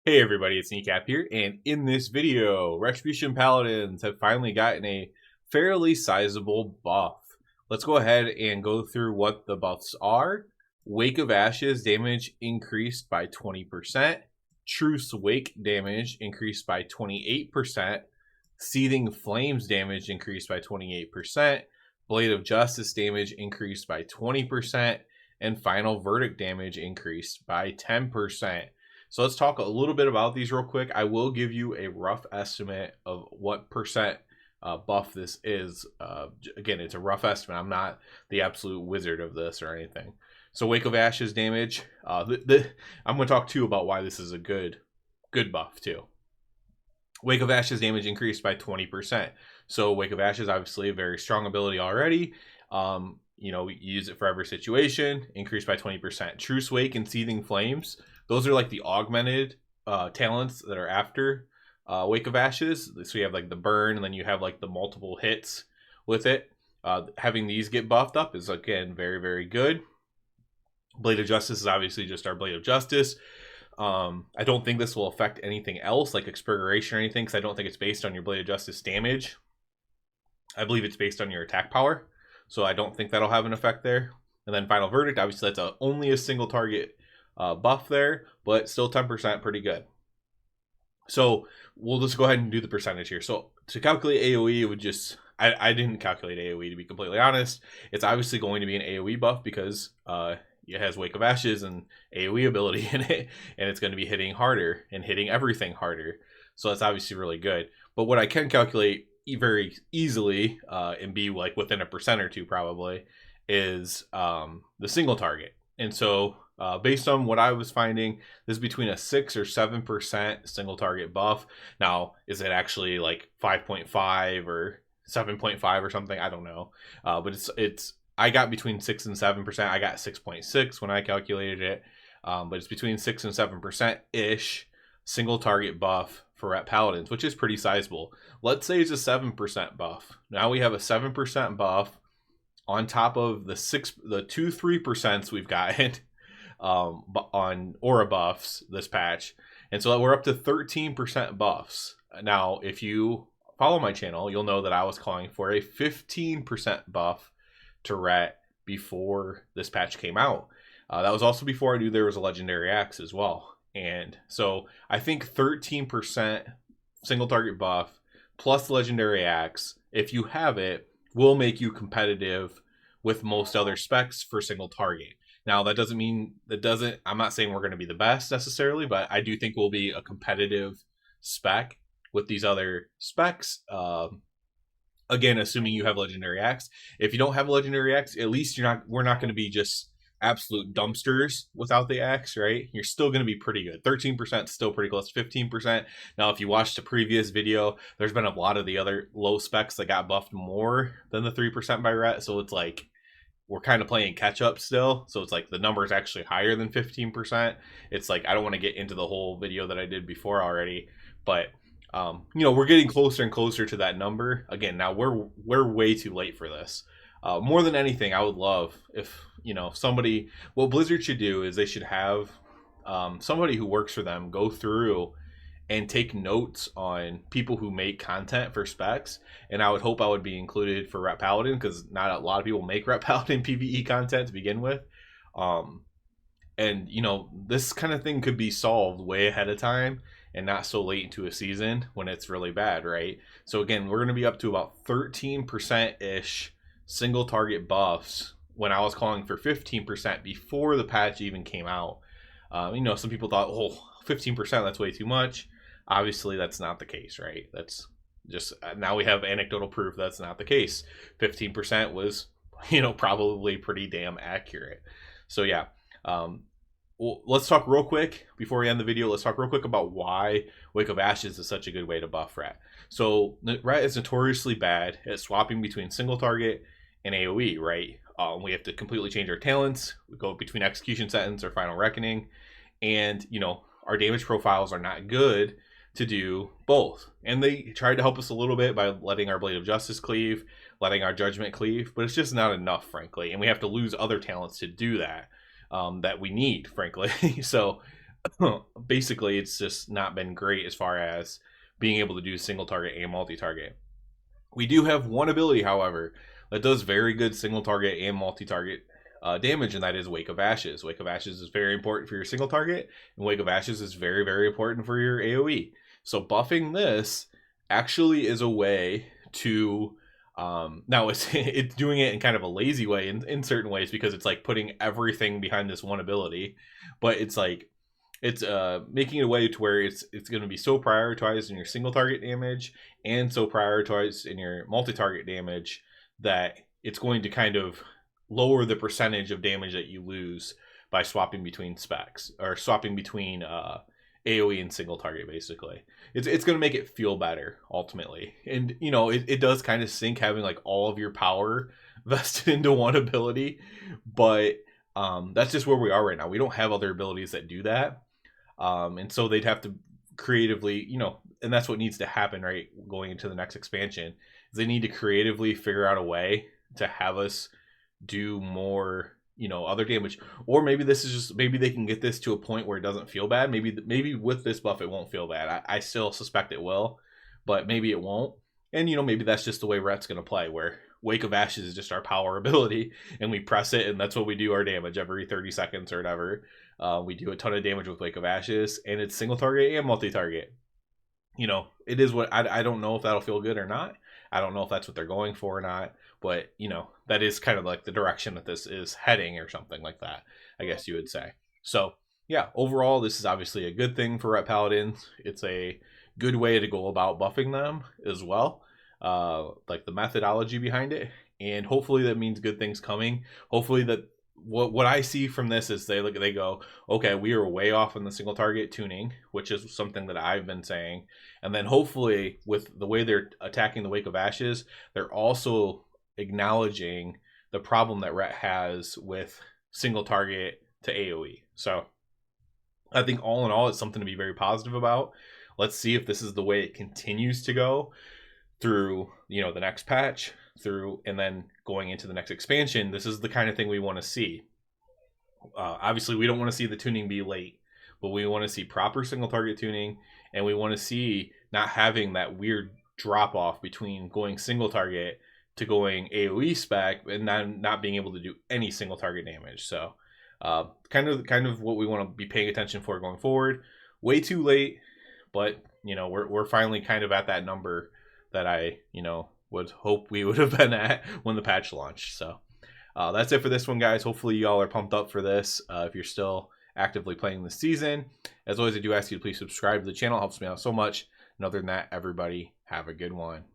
Hey everybody, it's Kneecap here, and in this video, Retribution Paladins have finally gotten a fairly sizable buff. Let's go ahead and go through what the buffs are. Wake of Ashes damage increased by 20%. Truce Wake damage increased by 28%. Seething Flames damage increased by 28%. Blade of Justice damage increased by 20%. And Final Verdict damage increased by 10%. So let's talk a little bit about these real quick. I will give you a rough estimate of what percent buff this is. Again, it's a rough estimate. I'm not the absolute wizard of this or anything. So Wake of Ashes damage. I'm going to talk too about why this is a good buff too. Wake of Ashes damage increased by 20%. So Wake of Ashes, obviously a very strong ability already. You know, we use it for every situation. Increased by 20%. Truce Wake and Seething Flames. Those are like the augmented talents that are after Wake of Ashes. So you have like the burn, and then you have like the multiple hits with it. Having these get buffed up is, again, very, very good. Blade of Justice is obviously just our Blade of Justice. I don't think this will affect anything else, like Expurgation or anything, because I don't think it's based on your Blade of Justice damage. I believe it's based on your attack power. So I don't think that'll have an effect there. And then Final Verdict, obviously that's only a single target buff there, but still 10%, pretty good. So we'll just go ahead and do the percentage here. So to calculate AoE, it would just, I didn't calculate AoE, to be completely honest. It's obviously going to be an AoE buff because it has Wake of Ashes and AoE ability in it, and it's going to be hitting harder and hitting everything harder. So that's obviously really good. But what I can calculate very easily and be like within a percent or two probably is the single target. And so based on what I was finding, this is between a 6 or 7% single target buff. Now, is it actually like 5.5 or 7.5 or something? I don't know. But it's I got between 6 and 7%. I got 6.6 when I calculated it. But it's between 6 and 7% ish single target buff for Ret Paladins, which is pretty sizable. Let's say it's a 7% buff. Now we have a 7% buff on top of the 2-3% we've gotten on aura buffs this patch. And so we're up to 13% buffs. Now, if you follow my channel, you'll know that I was calling for a 15% buff to Ret before this patch came out. That was also before I knew there was a legendary axe as well. And so I think 13% single target buff plus legendary axe, if you have it, will make you competitive with most other specs for single target. Now, that doesn't mean I'm not saying we're going to be the best necessarily, but I do think we'll be a competitive spec with these other specs. Again, assuming you have legendary axe. If you don't have a legendary axe, at least we're not going to be just absolute dumpsters without the axe, right? You're still going to be pretty good. 13% is still pretty close to 15%. Now, if you watched a previous video, there's been a lot of the other low specs that got buffed more than the 3% by Ret. So it's like we're kind of playing catch up still. So it's like the number is actually higher than 15%. It's like I don't want to get into the whole video that I did before already, but you know, we're getting closer and closer to that number. Again, now we're way too late for this. More than anything, I would love if, you know, what Blizzard should do is they should have somebody who works for them go through and take notes on people who make content for specs. And I would hope I would be included for Ret Paladin, because not a lot of people make Ret Paladin PvE content to begin with. And, you know, this kind of thing could be solved way ahead of time and not so late into a season when it's really bad, right? So again, we're going to be up to about 13%-ish single target buffs when I was calling for 15% before the patch even came out. You know, some people thought, oh, 15%, that's way too much. Obviously, that's not the case, right? That's just, now we have anecdotal proof that's not the case. 15% was, you know, probably pretty damn accurate. So yeah, well, let's talk real quick before we end the video. Let's talk real quick about why Wake of Ashes is such a good way to buff Ret. So Ret is notoriously bad at swapping between single target and AoE, right? We have to completely change our talents. We go between Execution Sentence or Final Reckoning, and you know, our damage profiles are not good to do both. And they tried to help us a little bit by letting our Blade of Justice cleave, letting our Judgment cleave, but it's just not enough, frankly. And we have to lose other talents to do that, that we need, frankly. So basically it's just not been great as far as being able to do single target and multi-target. We do have one ability, however, that does very good single target and multi-target damage, and that is Wake of Ashes. Wake of Ashes is very important for your single target, and Wake of Ashes is very, very important for your AoE. So buffing this actually is a way to now it's doing it in kind of a lazy way in certain ways, because it's like putting everything behind this one ability, but it's like it's making it a way to where it's going to be so prioritized in your single target damage and so prioritized in your multi-target damage that it's going to kind of lower the percentage of damage that you lose by swapping between specs, or swapping between AoE and single target. Basically it's going to make it feel better ultimately. And you know, it does kind of sink having like all of your power vested into one ability, but that's just where we are right now. We don't have other abilities that do that. And so they'd have to creatively, you know, and that's what needs to happen, right? Going into the next expansion, is they need to creatively figure out a way to have us do more, you know, other damage. Or maybe this is just, maybe they can get this to a point where it doesn't feel bad. Maybe with this buff, it won't feel bad. I still suspect it will, but maybe it won't. And, you know, maybe that's just the way Ret's going to play, where Wake of Ashes is just our power ability, and we press it, and that's what we do our damage every 30 seconds or whatever. We do a ton of damage with Wake of Ashes, and it's single target and multi-target. You know, it is what I don't know if that'll feel good or not. I don't know if that's what they're going for or not, but you know, that is kind of like the direction that this is heading, or something like that, I guess you would say. So yeah, overall, this is obviously a good thing for Ret Paladins. It's a good way to go about buffing them as well, like the methodology behind it, and hopefully that means good things coming. Hopefully that what I see from this is they go, okay, we are way off in the single target tuning, which is something that I've been saying, and then hopefully with the way they're attacking the Wake of Ashes, they're also acknowledging the problem that Ret has with single target to AoE. So I think all in all, it's something to be very positive about. Let's see if this is the way it continues to go through, you know, the next patch, through, and then going into the next expansion. This is the kind of thing we want to see. Obviously, we don't want to see the tuning be late, but we want to see proper single target tuning, and we want to see not having that weird drop off between going single target to going AoE spec and not being able to do any single target damage. So kind of what we want to be paying attention for going forward. Way too late, but you know, we're finally kind of at that number that I, you know, would hope we would have been at when the patch launched. So that's it for this one, guys. Hopefully y'all are pumped up for this if you're still actively playing this season. As always, I do ask you to please subscribe to the channel. It helps me out so much. And other than that, everybody have a good one.